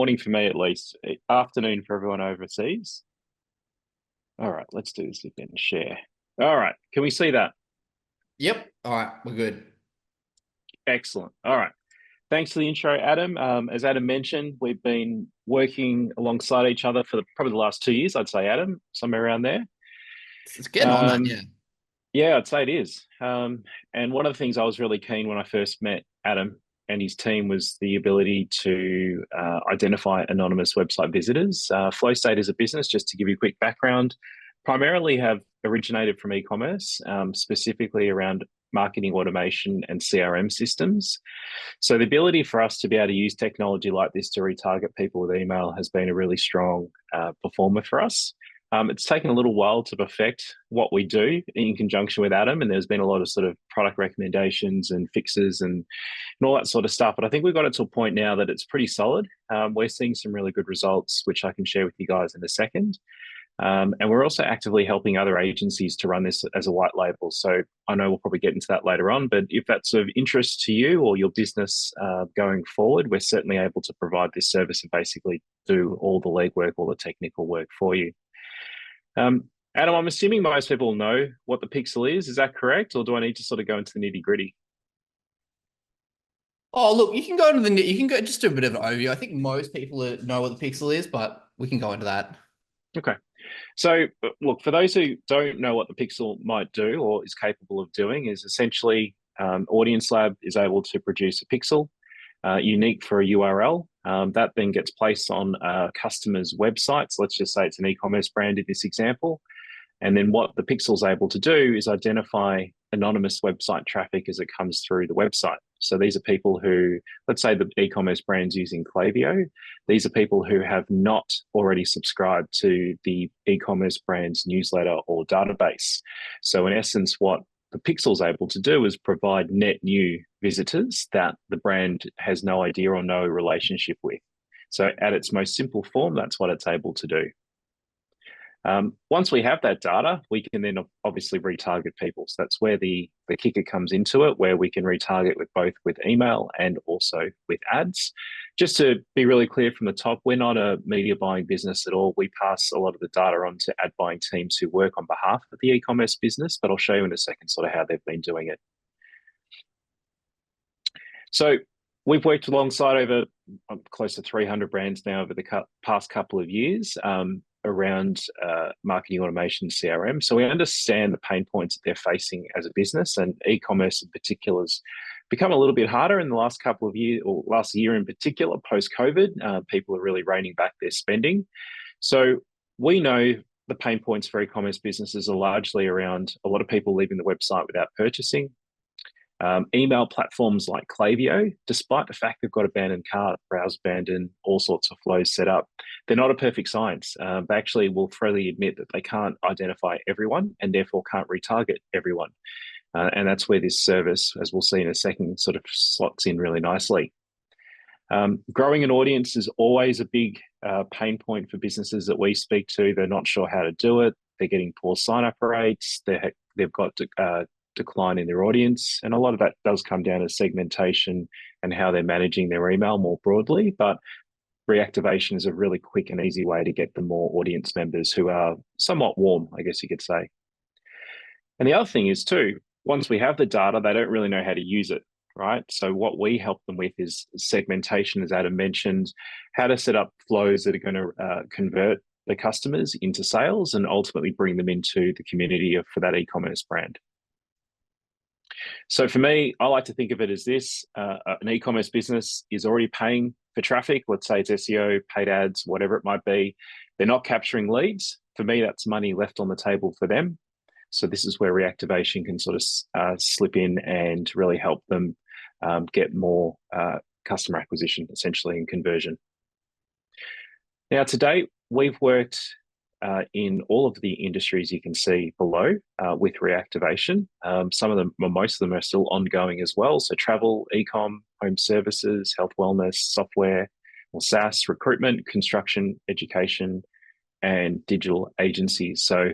Morning for me at least, afternoon for everyone overseas. All right, let's do this again. Share. All right, can we see that? Yep. All right, we're good. Excellent. All right. Thanks for the intro, Adam. As Adam mentioned, we've been working alongside each other for probably the last 2 years, I'd say, Adam, somewhere around there. It's getting on that, Um, yeah. yeah, I'd say it is. And one of the things I was really keen when I first met Adam and his team was the ability to identify anonymous website visitors. Flowstate is a business, just to give you a quick background, primarily have originated from e-commerce, specifically around marketing automation and CRM systems. So the ability for us to be able to use technology like this to retarget people with email has been a really strong performer for us. It's taken a little while to perfect what we do in conjunction with Adam, and there's been a lot of sort of product recommendations and fixes and all that sort of stuff. But I think we've got it to a point now that it's pretty solid. We're seeing some really good results, which I can share with you guys in a second. And we're also actively helping other agencies to run this as a white label. So I know we'll probably get into that later on, but if that's of interest to you or your business going forward, we're certainly able to provide this service and basically do all the legwork, all the technical work for you. Adam, I'm assuming most people know what the pixel is. Is that correct? Or do I need to sort of go into the nitty gritty? Oh, look, you can go into you can go just do a bit of an overview. I think most people know what the pixel is, but we can go into that. Okay. So, look, for those who don't know what the pixel might do or is capable of doing, is essentially Audience Lab is able to produce a pixel unique for a URL. That then gets placed on a customer's website. So let's just say it's an e-commerce brand in this example. And then what the pixel's able to do is identify anonymous website traffic as it comes through the website. So these are people who, let's say the e-commerce brand's using Klaviyo. These are people who have not already subscribed to the e-commerce brand's newsletter or database. So in essence, what the pixel's able to do is provide net new visitors that the brand has no idea or no relationship with. So at its most simple form, that's what it's able to do. Once we have that data, we can then obviously retarget people. So that's where the kicker comes into it, where we can retarget with both with email and also with ads. Just to be really clear from the top, we're not a media buying business at all. We pass a lot of the data on to ad buying teams who work on behalf of the e-commerce business, but I'll show you in a second sort of how they've been doing it. So we've worked alongside over close to 300 brands now over the past couple of years. Around marketing automation CRM. So we understand the pain points that they're facing as a business, and e-commerce in particular has become a little bit harder in the last couple of years, or last year in particular, post-COVID. People are really reining back their spending. So we know the pain points for e-commerce businesses are largely around a lot of people leaving the website without purchasing. Email platforms like Klaviyo, despite the fact they've got abandoned cart, browse abandoned, all sorts of flows set up, they're not a perfect science. They actually will freely admit that they can't identify everyone and therefore can't retarget everyone. And that's where this service, as we'll see in a second, sort of slots in really nicely. Growing an audience is always a big pain point for businesses that we speak to. They're not sure how to do it. They're getting poor sign-up rates. They've got decline in their audience. And a lot of that does come down to segmentation and how they're managing their email more broadly. But reactivation is a really quick and easy way to get them more audience members who are somewhat warm, I guess you could say. And the other thing is too, once we have the data, they don't really know how to use it, right? So what we help them with is segmentation, as Adam mentioned, how to set up flows that are going to convert the customers into sales and ultimately bring them into the community for that e-commerce brand. So for me, I like to think of it as this. An e-commerce business is already paying for traffic. Let's say it's SEO, paid ads, whatever it might be. They're not capturing leads. For me, that's money left on the table for them. So this is where reactivation can sort of slip in and really help them get more customer acquisition, essentially, and conversion. Now, to date, we've worked in all of the industries you can see below with reactivation. Some of them, or most of them, are still ongoing as well. So travel, e-com, home services, health, wellness, software, or SaaS, recruitment, construction, education, and digital agencies. So,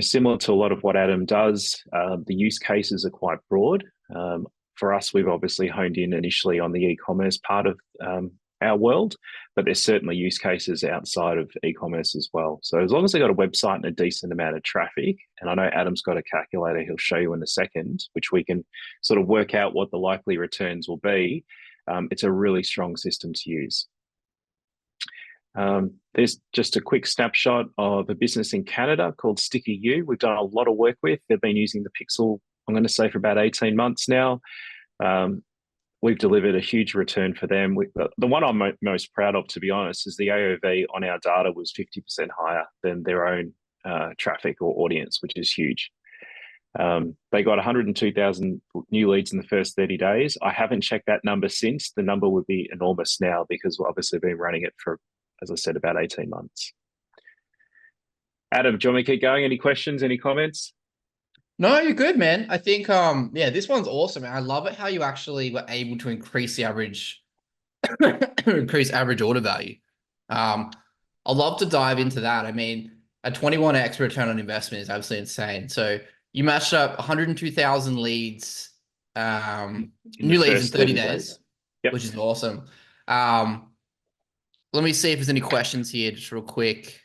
similar to a lot of what Adam does, the use cases are quite broad. For us, we've obviously honed in initially on the e-commerce part of our world, but there's certainly use cases outside of e-commerce as well. So as long as they got a website and a decent amount of traffic, and I know Adam's got a calculator he'll show you in a second, which we can sort of work out what the likely returns will be, it's a really strong system to use. There's just a quick snapshot of a business in Canada called Sticky U. We've done a lot of work with. They've been using the Pixel, I'm going to say, for about 18 months now. We've delivered a huge return for them. The one I'm most proud of, to be honest, is the AOV on our data was 50% higher than their own traffic or audience, which is huge. They got 102,000 new leads in the first 30 days. I haven't checked that number since. The number would be enormous now because we've obviously been running it for, as I said, about 18 months. Adam, do you want me to keep going? Any questions, any comments? No, you're good, man. I think, yeah, this one's awesome. I love it how you actually were able to increase the average, increase average order value. I'd love to dive into that. I mean, a 21x return on investment is absolutely insane. So you matched up 102,000 leads, new leads in 30 days, yep. Which is awesome. Let me see if there's any questions here, just real quick.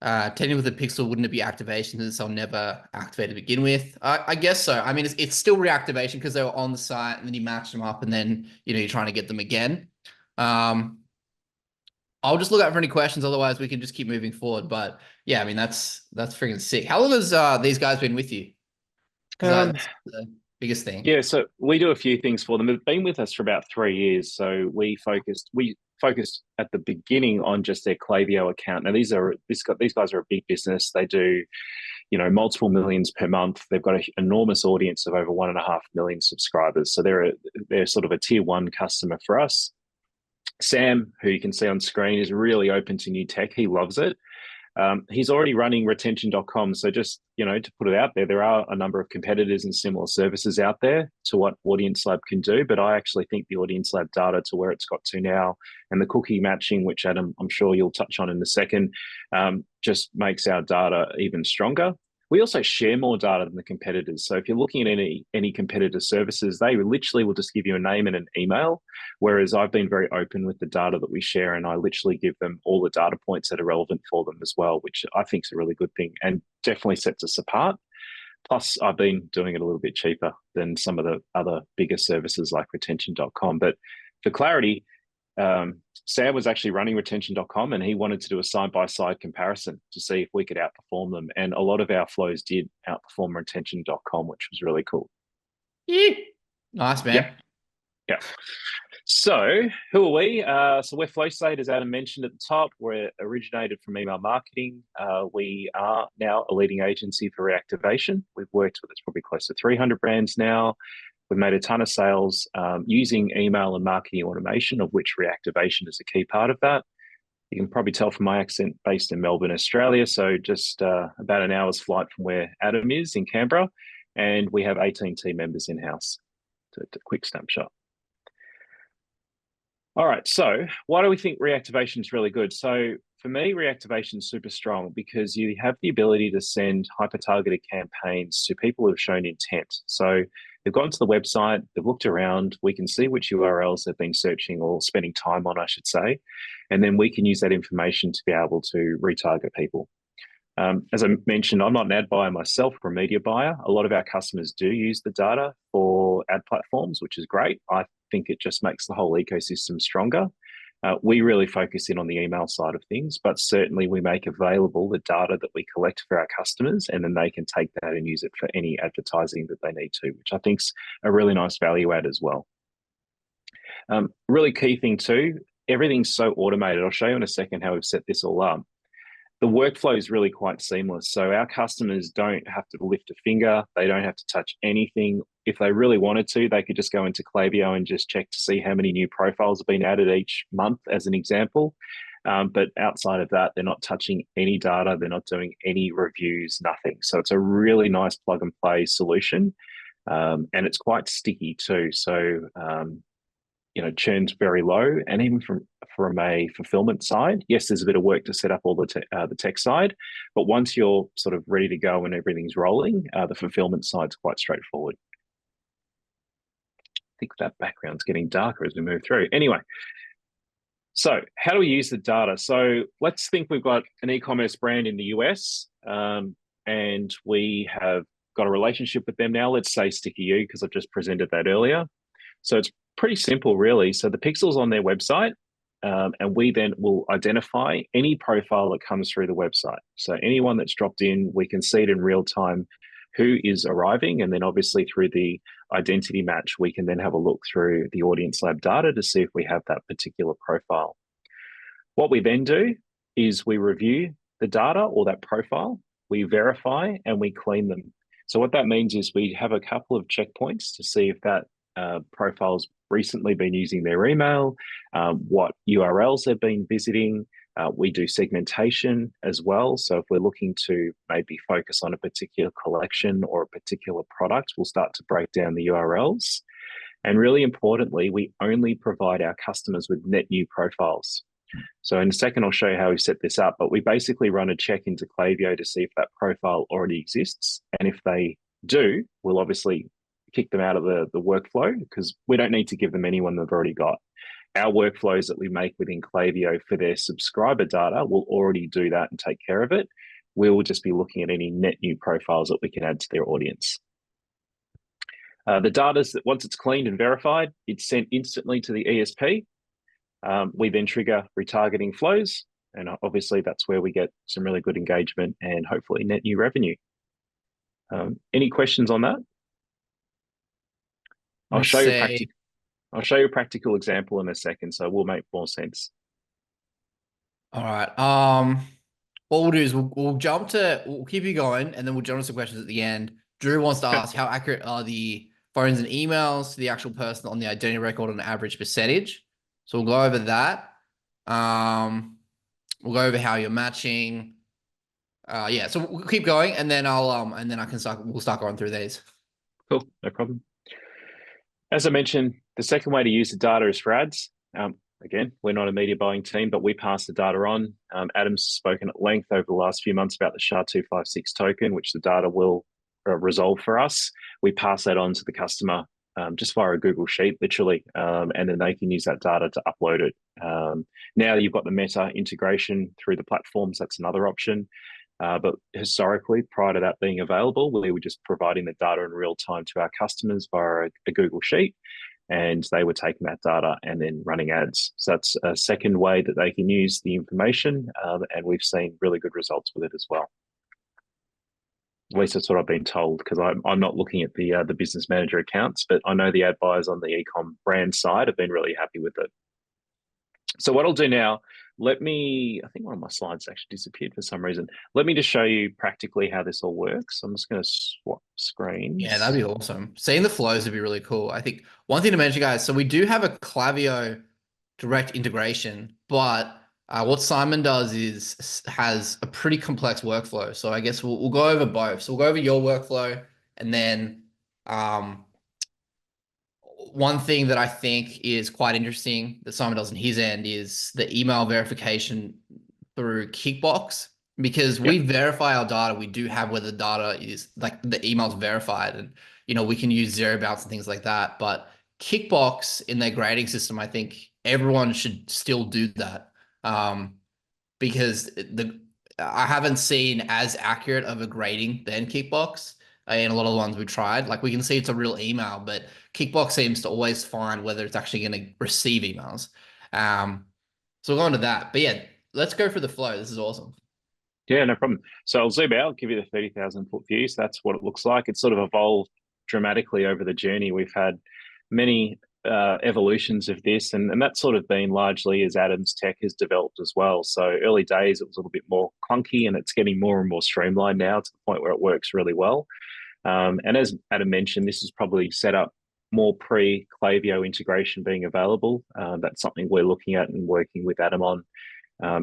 Technically with the Pixel, wouldn't it be activation since I'll never activate to begin with? I guess so. I mean, it's still reactivation because they were on the site and then you match them up and then, you're trying to get them again. I'll just look out for any questions. Otherwise we can just keep moving forward. But yeah, I mean, that's freaking sick. How long has these guys been with you? That's the biggest thing. Yeah, so we do a few things for them. They've been with us for about 3 years. So we focused at the beginning on just their Klaviyo account. Now these guys are a big business. They do, multiple millions per month. They've got an enormous audience of over 1.5 million subscribers. So they're sort of a tier one customer for us. Sam, who you can see on screen, is really open to new tech. He loves it. He's already running retention.com. So just, to put it out there are a number of competitors and similar services out there to what Audience Lab can do. But I actually think the Audience Lab data to where it's got to now and the cookie matching, which Adam, I'm sure you'll touch on in a second, just makes our data even stronger. We also share more data than the competitors. So if you're looking at any competitor services, they literally will just give you a name and an email, whereas I've been very open with the data that we share, and I literally give them all the data points that are relevant for them as well, which I think is a really good thing and definitely sets us apart. Plus, I've been doing it a little bit cheaper than some of the other bigger services like retention.com. But for clarity, Sam was actually running retention.com and he wanted to do a side-by-side comparison to see if we could outperform them. And a lot of our flows did outperform retention.com, which was really cool. Yeah. Nice, man. Yeah. So who are we? So we're Flowstate, as Adam mentioned at the top. We're originated from email marketing. We are now a leading agency for reactivation. We've worked with, it's probably close to 300 brands now. We've made a ton of sales using email and marketing automation, of which reactivation is a key part of that. You can probably tell from my accent, based in Melbourne, Australia. So just about an hour's flight from where Adam is in Canberra. And we have 18 team members in-house. So a quick snapshot. All right, so why do we think reactivation is really good? So for me, reactivation is super strong because you have the ability to send hyper-targeted campaigns to people who have shown intent. So they've gone to the website, they've looked around, we can see which URLs they've been searching or spending time on, I should say, and then we can use that information to be able to retarget people. As I mentioned, I'm not an ad buyer myself or a media buyer. A lot of our customers do use the data for ad platforms, which is great. I think it just makes the whole ecosystem stronger. We really focus in on the email side of things, but certainly we make available the data that we collect for our customers, and then they can take that and use it for any advertising that they need to, which I think is a really nice value add as well. Really key thing too, everything's so automated. I'll show you in a second how we've set this all up. The workflow is really quite seamless. So our customers don't have to lift a finger. They don't have to touch anything. If they really wanted to, they could just go into Klaviyo and just check to see how many new profiles have been added each month, as an example. But outside of that, they're not touching any data. They're not doing any reviews, nothing. So it's a really nice plug and play solution. And it's quite sticky too. So, churn's very low. And even from a fulfillment side, yes, there's a bit of work to set up all the tech side, but once you're sort of ready to go and everything's rolling, the fulfillment side's quite straightforward. I think that background's getting darker as we move through. Anyway, So how do we use the data? So let's think we've got an e-commerce brand in the US, and we have got a relationship with them now. Let's say Sticky You, because I've just presented that earlier. So it's pretty simple, really. So the pixel's on their website, and we then will identify any profile that comes through the website. So anyone that's dropped in, we can see it in real time who is arriving. And then obviously through the identity match, we can then have a look through the Audience Lab data to see if we have that particular profile. What we then do is we review the data or that profile, we verify, and we clean them. So what that means is we have a couple of checkpoints to see if that profile's recently been using their email, what URLs they've been visiting. We do segmentation as well. So if we're looking to maybe focus on a particular collection or a particular product, we'll start to break down the URLs. And really importantly, we only provide our customers with net new profiles. So in a second, I'll show you how we set this up, but we basically run a check into Klaviyo to see if that profile already exists. And if they do, we'll obviously kick them out of the workflow, because we don't need to give them anyone they've already got. Our workflows that we make within Klaviyo for their subscriber data will already do that and take care of it. We'll just be looking at any net new profiles that we can add to their audience. The data, once it's cleaned and verified, it's sent instantly to the ESP. We then trigger retargeting flows, and obviously that's where we get some really good engagement and hopefully net new revenue. Any questions on that? I'll show you a practical example in a second, so it will make more sense. All right. What we'll do is we'll keep you going, and then we'll jump to some questions at the end. Drew wants to ask, how accurate are the phones and emails to the actual person on the identity record on average percentage? So we'll go over that. We'll go over how you're matching. Yeah, so we'll keep going, and then we'll start going through these. Cool, no problem. As I mentioned, the second way to use the data is for ads. Again, we're not a media buying team, but we pass the data on. Adam's spoken at length over the last few months about the SHA-256 token, which the data will resolve for us. We pass that on to the customer just via a Google Sheet, literally, and then they can use that data to upload it. Now you've got the Meta integration through the platforms. That's another option. But historically, prior to that being available, we were just providing the data in real time to our customers via a Google Sheet, and they were taking that data and then running ads. So that's a second way that they can use the information, and we've seen really good results with it as well. At least that's what I've been told, because I'm not looking at the business manager accounts, but I know the ad buyers on the e-com brand side have been really happy with it. So what I'll do now, I think one of my slides actually disappeared for some reason. Let me just show you practically how this all works. I'm just going to swap screens. Yeah, that'd be awesome. Seeing the flows would be really cool. I think one thing to mention, guys, so we do have a Klaviyo direct integration, but what Simon does is has a pretty complex workflow. So I guess we'll go over both. So we'll go over your workflow, and then one thing that I think is quite interesting that Simon does on his end is the email verification through Kickbox, because we verify our data. We do have whether the data is like the email's verified, and we can use zero bounce and things like that. But Kickbox in their grading system, I think everyone should still do that, because I haven't seen as accurate of a grading than Kickbox. In a lot of the ones we tried, like we can see it's a real email, but Kickbox seems to always find whether it's actually going to receive emails. So we'll go on to that. But yeah, let's go for the flow. This is awesome. Yeah, no problem. So I'll zoom out, give you the 30,000 foot view. So that's what it looks like. It's sort of evolved dramatically over the journey. We've had many evolutions of this, and that's sort of been largely as Adam's tech has developed as well. So early days, it was a little bit more clunky, and it's getting more and more streamlined now to the point where it works really well. And as Adam mentioned, this is probably set up more pre-Klaviyo integration being available. That's something we're looking at and working with Adam on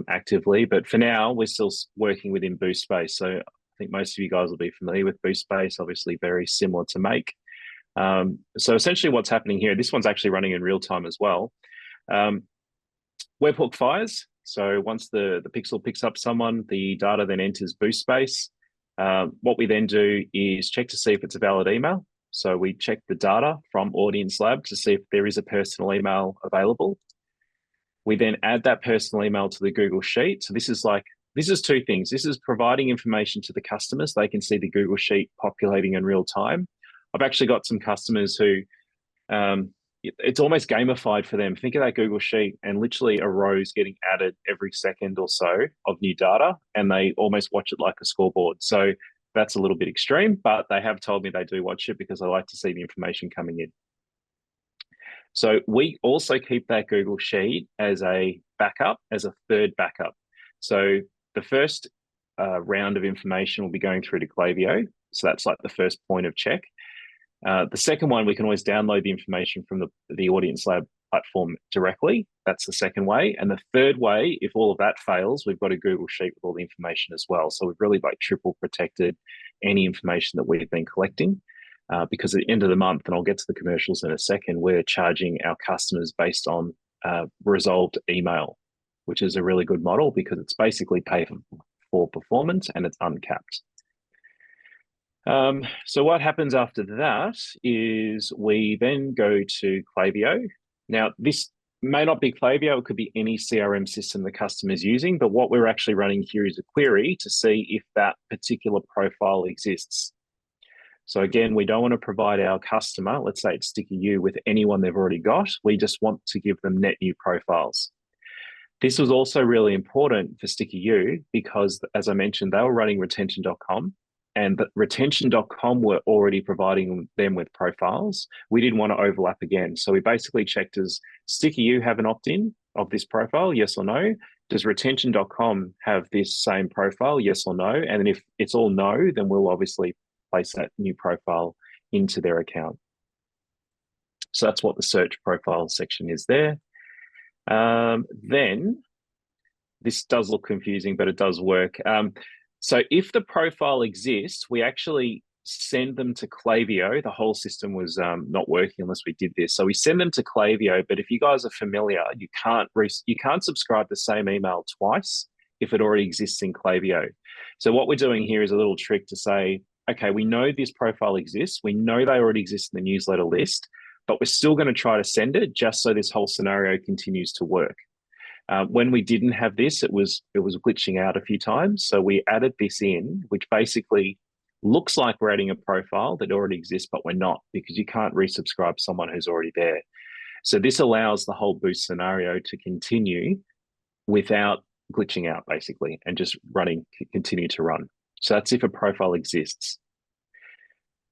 actively. But for now, we're still working within BoostSpace. So I think most of you guys will be familiar with BoostSpace, obviously very similar to Make. So essentially what's happening here, this one's actually running in real time as well. Webhook fires. So once the pixel picks up someone, the data then enters BoostSpace. What we then do is check to see if it's a valid email. So we check the data from Audience Lab to see if there is a personal email available. We then add that personal email to the Google Sheet. So this is two things. This is providing information to the customers. They can see the Google Sheet populating in real time. I've actually got some customers who it's almost gamified for them. Think of that Google Sheet and literally a row's getting added every second or so of new data, and they almost watch it like a scoreboard. So that's a little bit extreme, but they have told me they do watch it because I like to see the information coming in. So we also keep that Google Sheet as a backup, as a third backup. So the first round of information will be going through to Klaviyo. So that's like the first point of check. The second one, we can always download the information from the Audience Lab platform directly. That's the second way. And the third way, if all of that fails, we've got a Google Sheet with all the information as well. So we've really like triple protected any information that we've been collecting. Because at the end of the month, and I'll get to the commercials in a second, we're charging our customers based on resolved email, which is a really good model because it's basically pay for performance and it's uncapped. So what happens after that is we then go to Klaviyo. Now, this may not be Klaviyo, it could be any CRM system the customer is using, but what we're actually running here is a query to see if that particular profile exists. So again, we don't want to provide our customer, let's say it's Sticky You, with anyone they've already got. We just want to give them net new profiles. This was also really important for Sticky You because, as I mentioned, they were running retention.com, and retention.com were already providing them with profiles. We didn't want to overlap again. So we basically checked, does Sticky You have an opt-in of this profile? Yes or no? Does retention.com have this same profile? Yes or no? And if it's all no, then we'll obviously place that new profile into their account. So that's what the search profile section is there. Then this does look confusing, but it does work. So if the profile exists, we actually send them to Klaviyo. The whole system was not working unless we did this. So we send them to Klaviyo, but if you guys are familiar, you can't subscribe the same email twice if it already exists in Klaviyo. So what we're doing here is a little trick to say, okay, we know this profile exists. We know they already exist in the newsletter list, but we're still going to try to send it just so this whole scenario continues to work. When we didn't have this, it was glitching out a few times. So we added this in, which basically looks like we're adding a profile that already exists, but we're not, because you can't resubscribe someone who's already there. So this allows the whole boost scenario to continue without glitching out, basically, and just continue to run. So that's if a profile exists.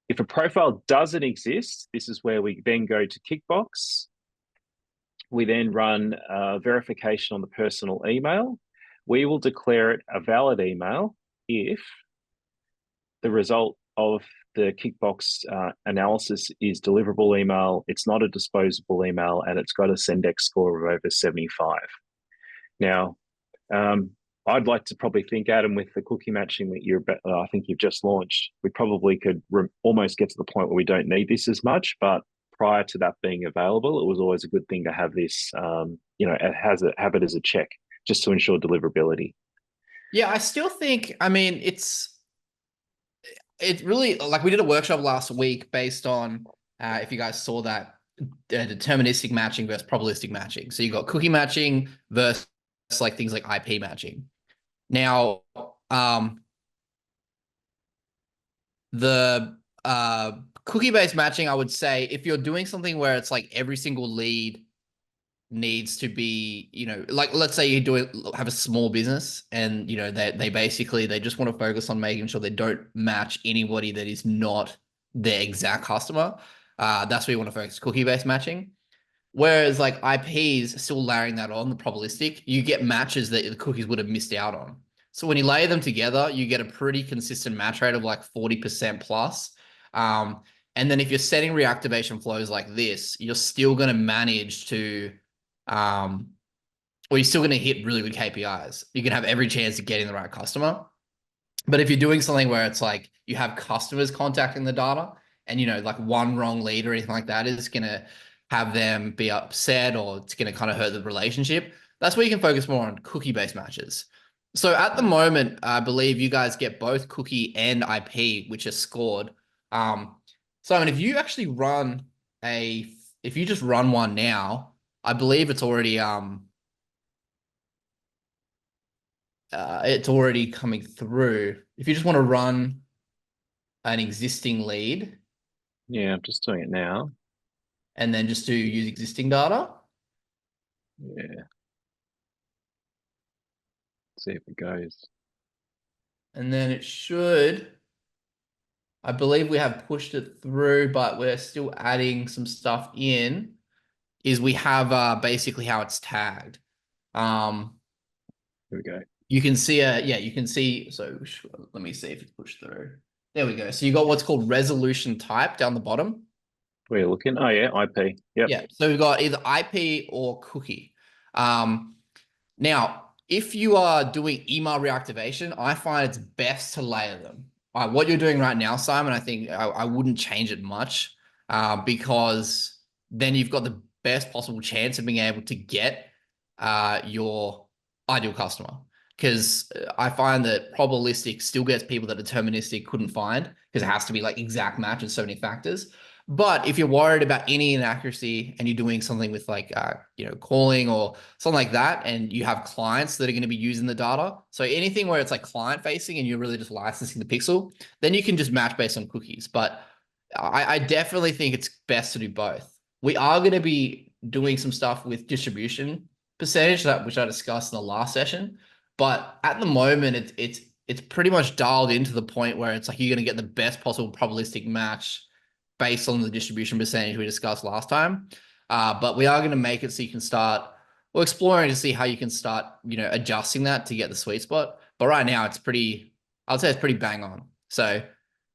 If a profile doesn't exist, this is where we then go to Kickbox. We then run verification on the personal email. We will declare it a valid email if the result of the Kickbox analysis is deliverable email, it's not a disposable email, and it's got a Sendex score of over 75. Now, I'd like to probably think, Adam, with the cookie matching that I think you've just launched, we probably could almost get to the point where we don't need this as much, but prior to that being available, it was always a good thing to have this, have it as a check just to ensure deliverability. Yeah, I still think, I mean, it's really, like, we did a workshop last week based on, if you guys saw that, deterministic matching versus probabilistic matching. So you got cookie matching versus like things like IP matching. Now, the cookie-based matching, I would say, if you're doing something where it's like every single lead needs to be, like, let's say have a small business and, they basically, they just want to focus on making sure they don't match anybody that is not their exact customer. That's where you want to focus, cookie-based matching. Whereas like IPs, still layering that on, the probabilistic, you get matches that the cookies would have missed out on. So when you lay them together, you get a pretty consistent match rate of like 40% plus. And then if you're setting reactivation flows like this, you're still going to manage to, or you're still going to hit really good KPIs. You can have every chance of getting the right customer. But if you're doing something where it's like you have customers contacting the data and, like one wrong lead or anything like that is going to have them be upset, or it's going to kind of hurt the relationship, that's where you can focus more on cookie-based matches. So at the moment, I believe you guys get both cookie and IP, which are scored. So I mean, if you actually if you just run one now, I believe it's already it's already coming through. If you just want to run an existing lead. Yeah, I'm just doing it now. And then just to use existing data. Yeah. See if it goes. And then it should, I believe we have pushed it through, but we're still adding some stuff in, is we have basically how it's tagged. Here we go. You can see, yeah, you can see, so let me see if it's pushed through. There we go. So you got what's called resolution type down the bottom. Where you're looking? Oh yeah, IP. Yep. Yeah. So we've got either IP or cookie. Now, if you are doing email reactivation, I find it's best to layer them. What you're doing right now, Simon, I think I wouldn't change it much because then you've got the best possible chance of being able to get your ideal customer. Because I find that probabilistic still gets people that deterministic couldn't find because it has to be like exact match in so many factors. But if you're worried about any inaccuracy and you're doing something with like, calling or something like that, and you have clients that are going to be using the data. So anything where it's like client facing and you're really just licensing the pixel, then you can just match based on cookies. But I definitely think it's best to do both. We are going to be doing some stuff with distribution percentage, which I discussed in the last session. But at the moment, it's pretty much dialed into the point where it's like you're going to get the best possible probabilistic match based on the distribution percentage we discussed last time. But we are going to make it so you can start exploring to see how you can start, adjusting that to get the sweet spot. But right now I'd say it's pretty bang on. So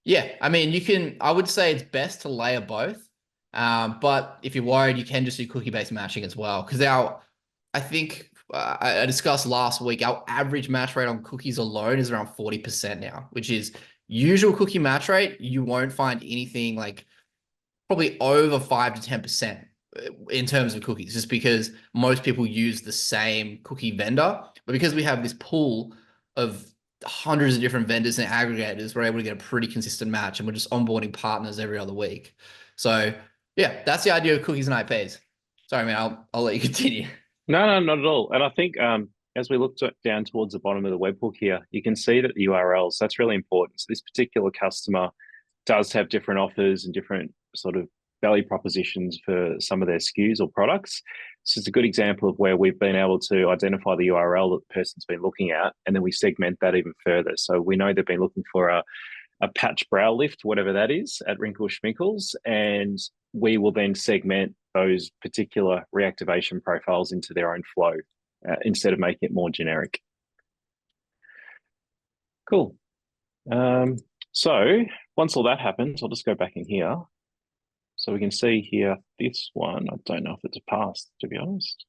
yeah, I mean, I would say it's best to layer both. But if you're worried, you can just do cookie-based matching as well. Because I think I discussed last week, our average match rate on cookies alone is around 40% now, which is usual cookie match rate. You won't find anything like probably over 5 to 10% in terms of cookies, just because most people use the same cookie vendor. But because we have this pool of hundreds of different vendors and aggregators, we're able to get a pretty consistent match, and we're just onboarding partners every other week. So yeah, that's the idea of cookies and IPs. Sorry, man, I'll let you continue. No, not at all. And I think as we look down towards the bottom of the webhook here, you can see that the URLs, that's really important. So this particular customer does have different offers and different sort of value propositions for some of their SKUs or products. So it's a good example of where we've been able to identify the URL that the person's been looking at, and then we segment that even further. So we know they've been looking for a patch brow lift, whatever that is, at Wrinkle Schminkles, and we will then segment those particular reactivation profiles into their own flow instead of making it more generic. Cool. So once all that happens, I'll just go back in here. So we can see here, this one, I don't know if it's a pass, to be honest.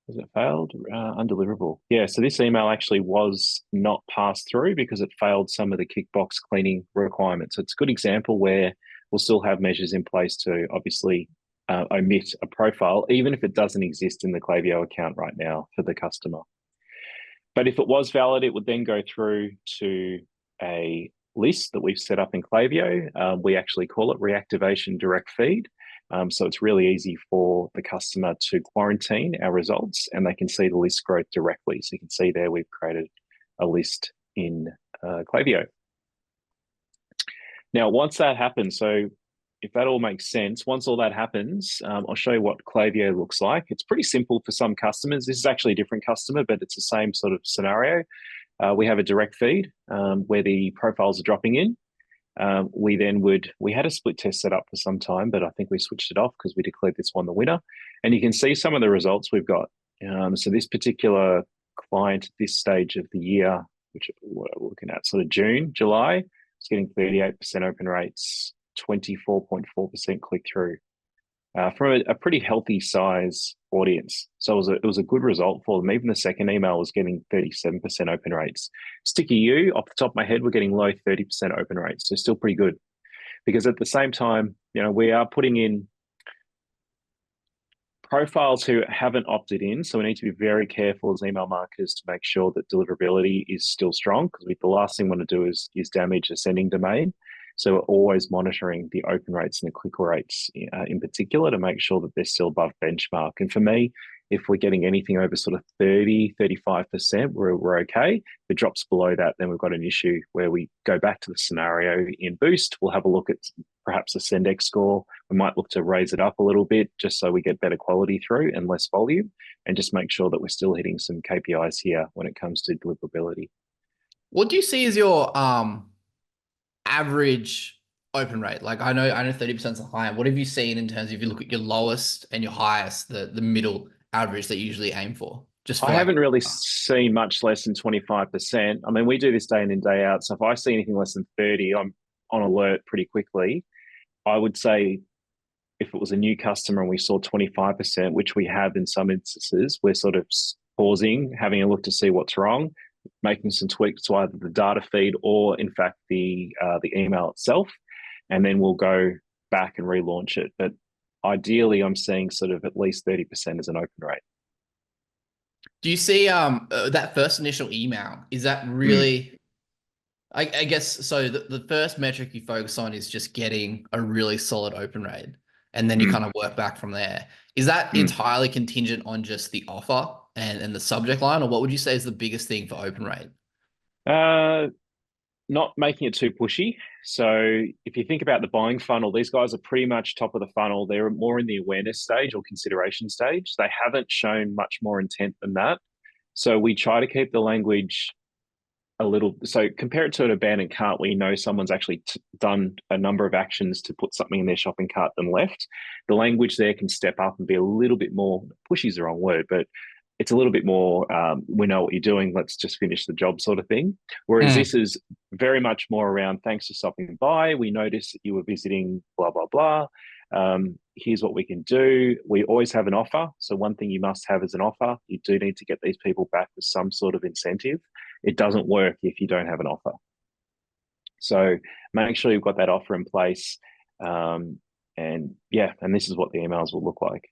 Has it failed? Undeliverable. Yeah, so this email actually was not passed through because it failed some of the kickbox cleaning requirements. So it's a good example where we'll still have measures in place to obviously omit a profile, even if it doesn't exist in the Klaviyo account right now for the customer. But if it was valid, it would then go through to a list that we've set up in Klaviyo. We actually call it Reactivation Direct Feed. So it's really easy for the customer to quarantine our results, and they can see the list growth directly. So you can see there we've created a list in Klaviyo. Now, once that happens, so if that all makes sense, once all that happens, I'll show you what Klaviyo looks like. It's pretty simple for some customers. This is actually a different customer, but it's the same sort of scenario. We have a direct feed where the profiles are dropping in. We had a split test set up for some time, but I think we switched it off because we declared this one the winner. And you can see some of the results we've got. So this particular client at this stage of the year, which we're looking at sort of June, July, it's getting 38% open rates, 24.4% click through from a pretty healthy size audience. So it was a good result for them. Even the second email was getting 37% open rates. Sticky You, off the top of my head, we're getting low 30% open rates. So still pretty good. Because at the same time, we are putting in profiles who haven't opted in. So we need to be very careful as email marketers to make sure that deliverability is still strong, because the last thing we want to do is damage a sending domain. So we're always monitoring the open rates and the click rates in particular to make sure that they're still above benchmark. And for me, If we're getting anything over sort of 30-35%, we're okay. If it drops below that, then we've got an issue where we go back to the scenario in Boost. We'll have a look at perhaps a Sendex score. We might look to raise it up a little bit just so we get better quality through and less volume, and just make sure that we're still hitting some KPIs here when it comes to deliverability. What do you see as your average open rate? Like I know 30% is the high. What have you seen in terms of if you look at your lowest and your highest, the middle average that you usually aim for? Just for I haven't really seen much less than 25%. I mean, we do this day in and day out. So if I see anything less than 30, I'm on alert pretty quickly. I would say if it was a new customer and we saw 25%, which we have in some instances, we're sort of pausing, having a look to see what's wrong, making some tweaks to either the data feed or, in fact, the email itself, and then we'll go back and relaunch it. But ideally, I'm seeing sort of at least 30% as an open rate. Do you see that first initial email? Is that really? I guess so. The first metric you focus on is just getting a really solid open rate, and then you kind of work back from there. Is that entirely contingent on just the offer and the subject line, or what would you say is the biggest thing for open rate? Not making it too pushy. So if you think about the buying funnel, these guys are pretty much top of the funnel. They're more in the awareness stage or consideration stage. They haven't shown much more intent than that. So we try to keep the language a little, so compare it to an abandoned cart where you know someone's actually done a number of actions to put something in their shopping cart and left. The language there can step up and be a little bit more, pushy is the wrong word, but it's a little bit more, we know what you're doing, let's just finish the job sort of thing. Whereas this is very much more around, thanks for stopping by. We noticed that you were visiting blah, blah, blah. Here's what we can do. We always have an offer. So one thing you must have is an offer. You do need to get these people back with some sort of incentive. It doesn't work if you don't have an offer. So make sure you've got that offer in place. And this is what the emails will look like.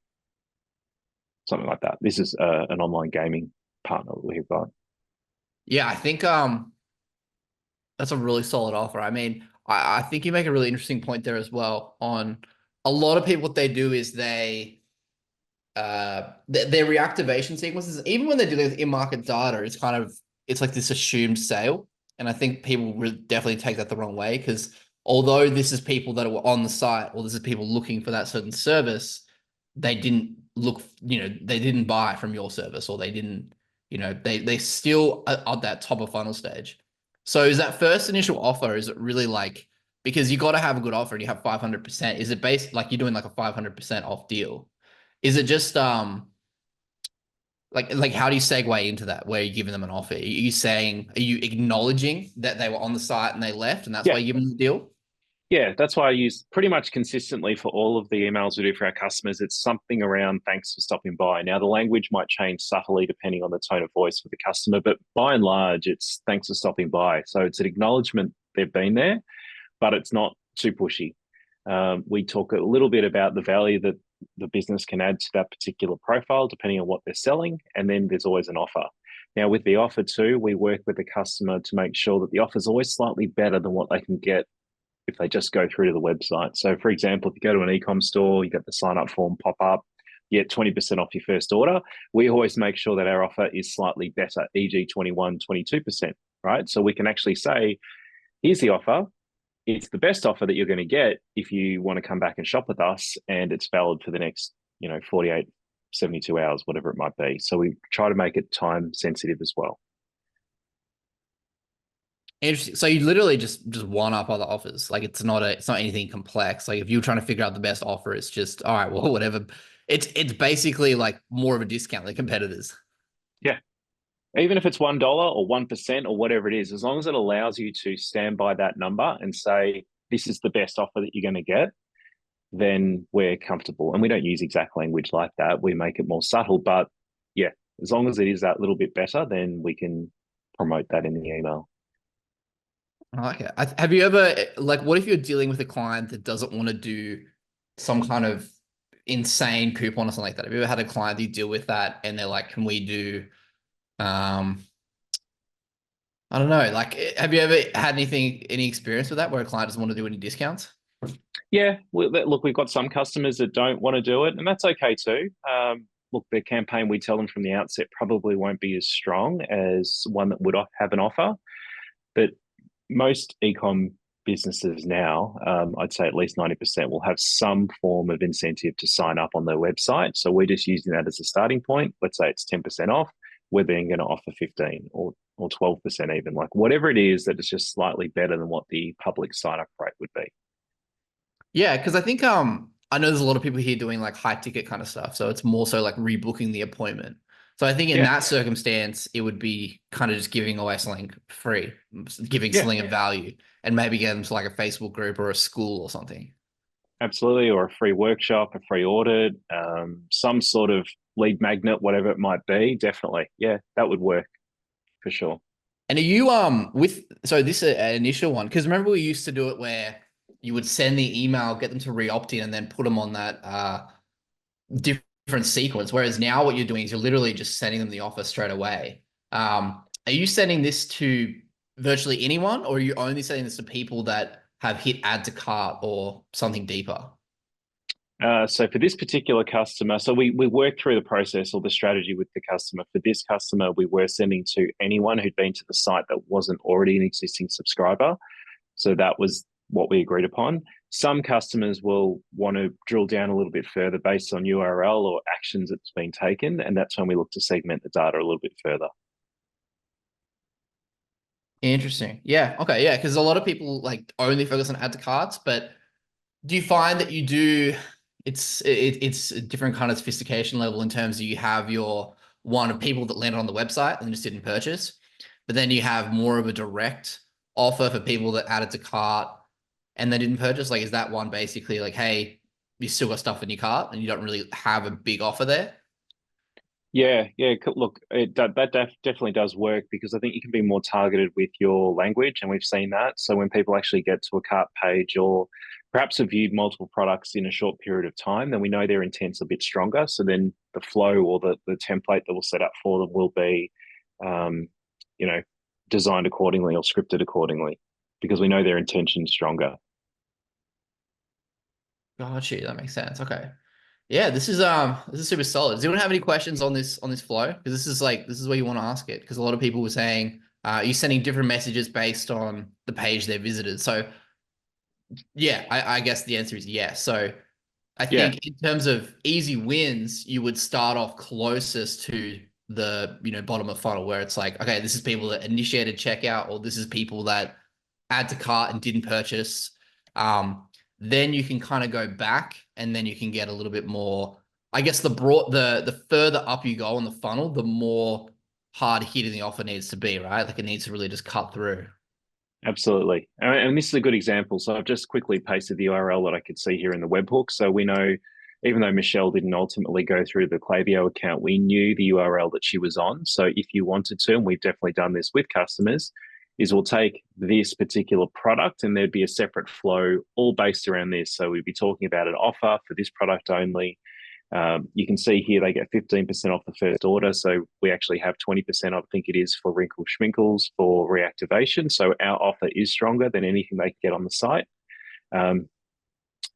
Something like that. This is an online gaming partner that we've got. Yeah, I think that's a really solid offer. I mean, I think you make a really interesting point there as well. On a lot of people, what they do is their reactivation sequences, even when they're dealing with in-market data, it's like this assumed sale. And I think people will definitely take that the wrong way, because although this is people that are on the site, or this is people looking for that certain service, they didn't look, they didn't buy from your service, or they didn't, they still are at that top of funnel stage. So is that first initial offer, is it really like, because you got to have a good offer and you have 500%, is it based like you're doing like a 500% off deal? Is it just, like how do you segue into that where you're giving them an offer? Are you acknowledging that they were on the site and they left, and that's why you're giving them the deal? Yeah, that's why I use pretty much consistently for all of the emails we do for our customers. It's something around thanks for stopping by. Now, the language might change subtly depending on the tone of voice for the customer, but by and large, it's thanks for stopping by. So it's an acknowledgement they've been there, but it's not too pushy. We talk a little bit about the value that the business can add to that particular profile, depending on what they're selling. And then there's always an offer. Now, with the offer too, we work with the customer to make sure that the offer is always slightly better than what they can get if they just go through to the website. So for example, if you go to an e-com store, you get the sign up form pop up, you get 20% off your first order. We always make sure that our offer is slightly better, e.g. 21, 22%, right? So we can actually say, here's the offer. It's the best offer that you're going to get if you want to come back and shop with us, and it's valid for the next, 48, 72 hours, whatever it might be. So we try to make it time sensitive as well. Interesting. So you literally just one up other offers. Like it's not anything complex. Like if you're trying to figure out the best offer, it's just, all right, well, whatever. It's basically like more of a discount than competitors. Yeah. Even if it's $1 or 1% or whatever it is, as long as it allows you to stand by that number and say, this is the best offer that you're going to get, then we're comfortable. And we don't use exact language like that. We make it more subtle, but yeah, as long as it is that little bit better, then we can promote that in the email. I like it. Have you ever, like, what if you're dealing with a client that doesn't want to do some kind of insane coupon or something like that? Have you ever had a client that you deal with that and they're like, can we do, I don't know, like, have you ever had any experience with that where a client doesn't want to do any discounts? Yeah, look, we've got some customers that don't want to do it, and that's okay too. look, their campaign, we tell them from the outset, probably won't be as strong as one that would have an offer. But most e-com businesses now, I'd say at least 90% will have some form of incentive to sign up on their website. So we're just using that as a starting point. Let's say it's 10% off. We're then going to offer 15 or 12% even, like whatever it is that is just slightly better than what the public sign-up rate would be. Yeah, because I think I know there's a lot of people here doing like high ticket kind of stuff. So it's more so like rebooking the appointment. So I think in that circumstance, it would be kind of just giving away something free, giving something of value, and maybe get them to like a Facebook group or a school or something. Absolutely, or a free workshop, a free audit, some sort of lead magnet, whatever it might be. Definitely, yeah, that would work for sure. And are you with so this initial one? Because remember we used to do it where you would send the email, get them to re-opt in, and then put them on that different sequence. Whereas now what you're doing is you're literally just sending them the offer straight away. Are you sending this to virtually anyone, or are you only sending this to people that have hit add to cart or something deeper? So for this particular customer, so we worked through the process or the strategy with the customer. For this customer, we were sending to anyone who'd been to the site that wasn't already an existing subscriber. So that was what we agreed upon. Some customers will want to drill down a little bit further based on URL or actions that's been taken. And that's when we look to segment the data a little bit further. Interesting. Yeah. Okay. Yeah. Because a lot of people like only focus on add to carts, but do you find that you do it's a different kind of sophistication level in terms of you have your one of people that landed on the website and just didn't purchase, but then you have more of a direct offer for people that added to cart and they didn't purchase? Like, is that one basically like, hey, you still got stuff in your cart and you don't really have a big offer there? Yeah. Look, that definitely does work because I think you can be more targeted with your language, and we've seen that. So when people actually get to a cart page or perhaps have viewed multiple products in a short period of time, then we know their intent's a bit stronger. So then the flow or the template that we'll set up for them will be, you know, designed accordingly or scripted accordingly because we know their intention's stronger. Got you. That makes sense. Okay. Yeah, this is super solid. Does anyone have any questions on this flow? Because this is where you want to ask it. Because a lot of people were saying, you're sending different messages based on the page they visited. So yeah, I guess the answer is yes. So I think in terms of easy wins, you would start off closest to the bottom of funnel where it's like, okay, this is people that initiated checkout, or this is people that add to cart and didn't purchase. Then you can kind of go back and then you can get a little bit more, I guess the further up you go on the funnel, the more hard hitting the offer needs to be, right? Like it needs to really just cut through. Absolutely. And this is a good example. So I've just quickly pasted the URL that I could see here in the webhook. So we know, even though Michelle didn't ultimately go through the Klaviyo account, we knew the URL that she was on. So if you wanted to, and we've definitely done this with customers, is we'll take this particular product and there'd be a separate flow all based around this. So we'd be talking about an offer for this product only. You can see here they get 15% off the first order. So we actually have 20%, I think it is, for Wrinkle Schminkles for reactivation. So our offer is stronger than anything they can get on the site.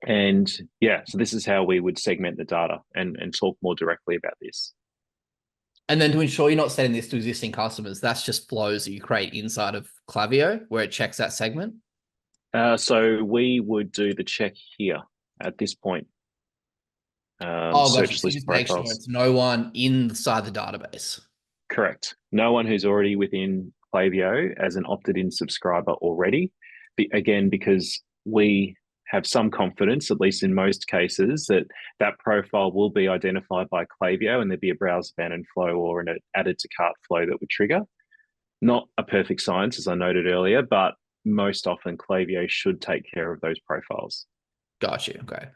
And yeah, so this is how we would segment the data and talk more directly about this. And then to ensure you're not sending this to existing customers, that's just flows that you create inside of Klaviyo where it checks that segment. So we would do the check here at this point. Gotcha. So just make sure it's no one inside the database. Correct. No one who's already within Klaviyo as an opted-in subscriber already. Again, because we have some confidence, at least in most cases, that that profile will be identified by Klaviyo and there'd be a browser abandoned flow or an added to cart flow that would trigger. Not a perfect science, as I noted earlier, but most often Klaviyo should take care of those profiles. Got you. Okay.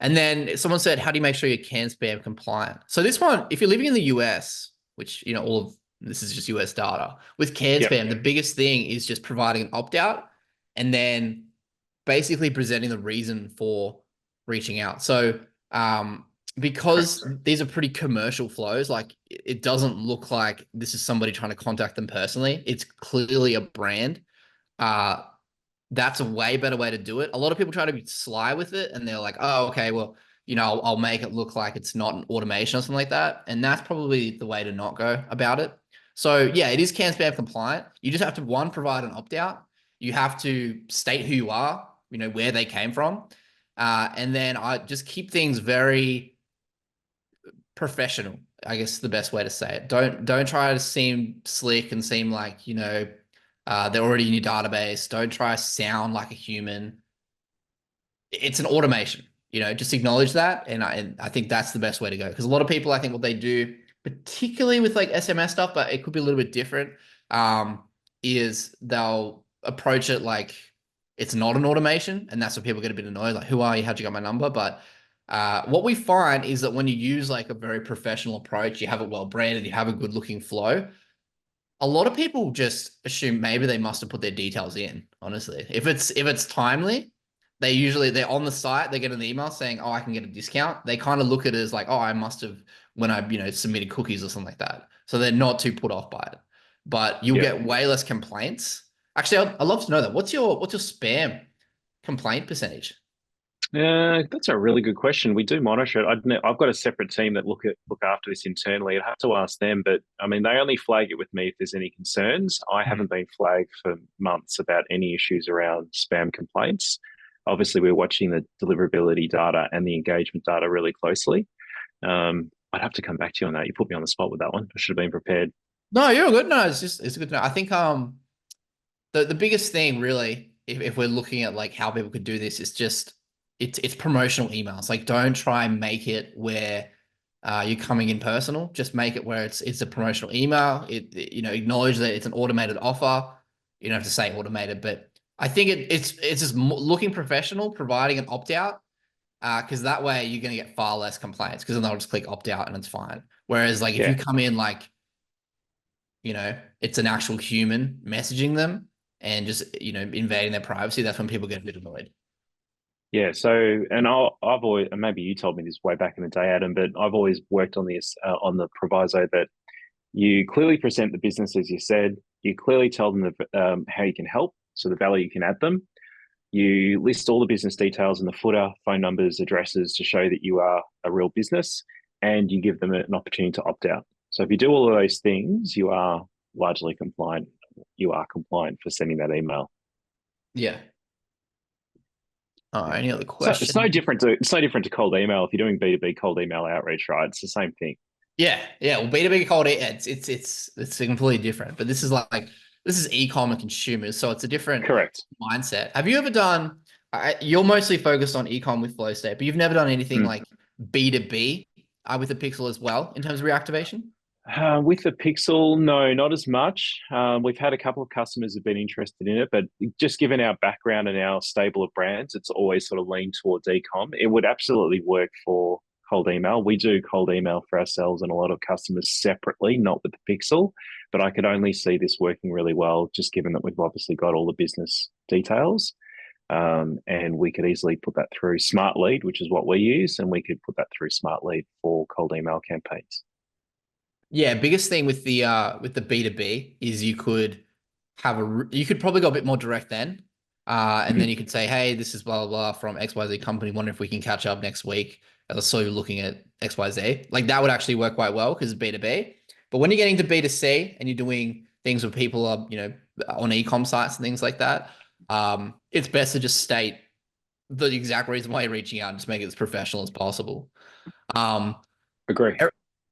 And then someone said, how do you make sure you're CAN spam compliant? So this one, if you're living in the US, which, all of this is just US data, with CAN spam, the biggest thing is just providing an opt-out and then basically presenting the reason for reaching out. So because these are pretty commercial flows, like it doesn't look like this is somebody trying to contact them personally. It's clearly a brand. That's a way better way to do it. A lot of people try to be sly with it and they're like, oh, okay, well, I'll make it look like it's not an automation or something like that. And that's probably the way to not go about it. So yeah, it is CAN spam compliant. You just have to, one, provide an opt-out. You have to state who you are, where they came from. And then I just keep things very professional, I guess the best way to say it. Don't try to seem slick and seem like, they're already in your database. Don't try to sound like a human. It's an automation, just acknowledge that. And I think that's the best way to go. Because a lot of people, I think what they do, particularly with like SMS stuff, but it could be a little bit different, is they'll approach it like it's not an automation. And that's where people get a bit annoyed. Like, who are you? How'd you get my number? But what we find is that when you use like a very professional approach, you have it well branded, you have a good looking flow, a lot of people just assume maybe they must have put their details in, honestly. If it's timely, they're on the site, they get an email saying, oh, I can get a discount. They kind of look at it as like, oh, I must have, when I submitted cookies or something like that. So they're not too put off by it. But you'll get way less complaints. Actually, I'd love to know that. What's your spam complaint percentage? That's a really good question. We do monitor it. I've got a separate team that look after this internally. I'd have to ask them, but I mean, they only flag it with me if there's any concerns. I haven't been flagged for months about any issues around spam complaints. Obviously, we're watching the deliverability data and the engagement data really closely. I'd have to come back to you on that. You put me on the spot with that one. I should have been prepared. No, you're good. No, it's good to know. I think the biggest thing really, if we're looking at like how people could do this, is just it's promotional emails. Like, don't try and make it where you're coming in personal. Just make it where it's a promotional email. Acknowledge that it's an automated offer. You don't have to say automated, but I think it's just looking professional, providing an opt out, because that way you're going to get far less complaints, because then they'll just click opt out and it's fine. Whereas like if you come in like, it's an actual human messaging them and just invading their privacy, that's when people get a bit annoyed. Yeah, so, and I've always, and maybe you told me this way back in the day, Adam, but I've always worked on this, on the proviso that you clearly present the business as you said, you clearly tell them how you can help, so the value you can add them. You list all the business details in the footer, phone numbers, addresses, to show that you are a real business, and you give them an opportunity to opt out. So if you do all of those things, you are largely compliant. You are compliant for sending that email. Yeah. Any other questions? So it's no different to cold email. If you're doing B2B cold email outreach, right? It's the same thing. Yeah. Well, B2B cold it's completely different. But this is e-com and consumers, so it's a different mindset. Have you ever done? You're mostly focused on e-com with Flowstate, but you've never done anything like B2B with a pixel as well in terms of reactivation? With the Pixel, no, not as much. We've had a couple of customers who've been interested in it, but just given our background and our stable of brands, it's always sort of leaned towards e-com. It would absolutely work for cold email. We do cold email for ourselves and a lot of customers separately, not with the Pixel, but I could only see this working really well, just given that we've obviously got all the business details. And we could easily put that through Smart Lead, which is what we use, and we could put that through Smart Lead for cold email campaigns. Yeah, biggest thing with the B2B is you could probably go a bit more direct then. And then you could say, hey, this is blah, blah, blah from XYZ company. Wonder if we can catch up next week. I saw you looking at XYZ. Like that would actually work quite well because it's B2B. But when you're getting to B2C and you're doing things where people are, on e-com sites and things like that, it's best to just state the exact reason why you're reaching out and just make it as professional as possible. Agree.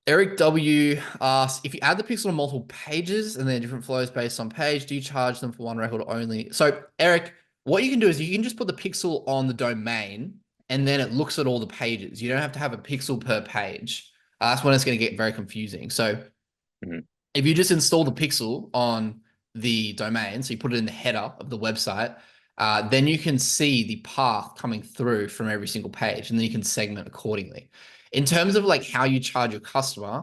Eric W asks, if you add the pixel to multiple pages and then different flows based on page, do you charge them for one record only? So Eric, what you can do is you can just put the pixel on the domain and then it looks at all the pages. You don't have to have a pixel per page. That's when it's going to get very confusing. So if you just install the pixel on the domain, so you put it in the header of the website, then you can see the path coming through from every single page, and then you can segment accordingly. In terms of like how you charge your customer,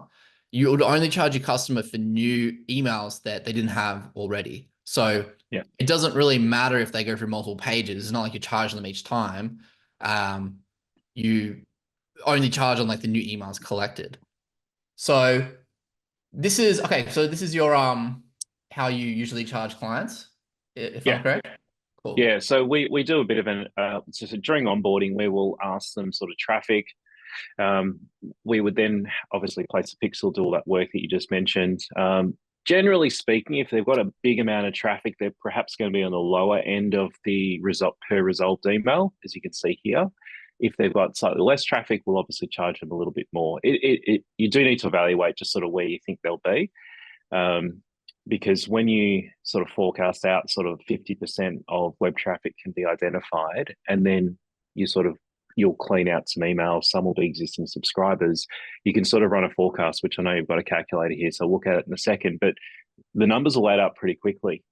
you would only charge your customer for new emails that they didn't have already. So it doesn't really matter if they go through multiple pages. It's not like you're charging them each time. You only charge on like the new emails collected. So this is your how you usually charge clients, if I'm correct. Cool. Yeah, so we do a bit of so during onboarding, we will ask them sort of traffic. We would then obviously place a pixel, do all that work that you just mentioned. Generally speaking, if they've got a big amount of traffic, they're perhaps going to be on the lower end of the result per result email, as you can see here. If they've got slightly less traffic, we'll obviously charge them a little bit more. You do need to evaluate just sort of where you think they'll be. Because when you sort of forecast out sort of 50% of web traffic can be identified, and then you'll clean out some emails, some will be existing subscribers, you can sort of run a forecast, which I know you've got a calculator here, so I'll look at it in a second, but the numbers will add up pretty quickly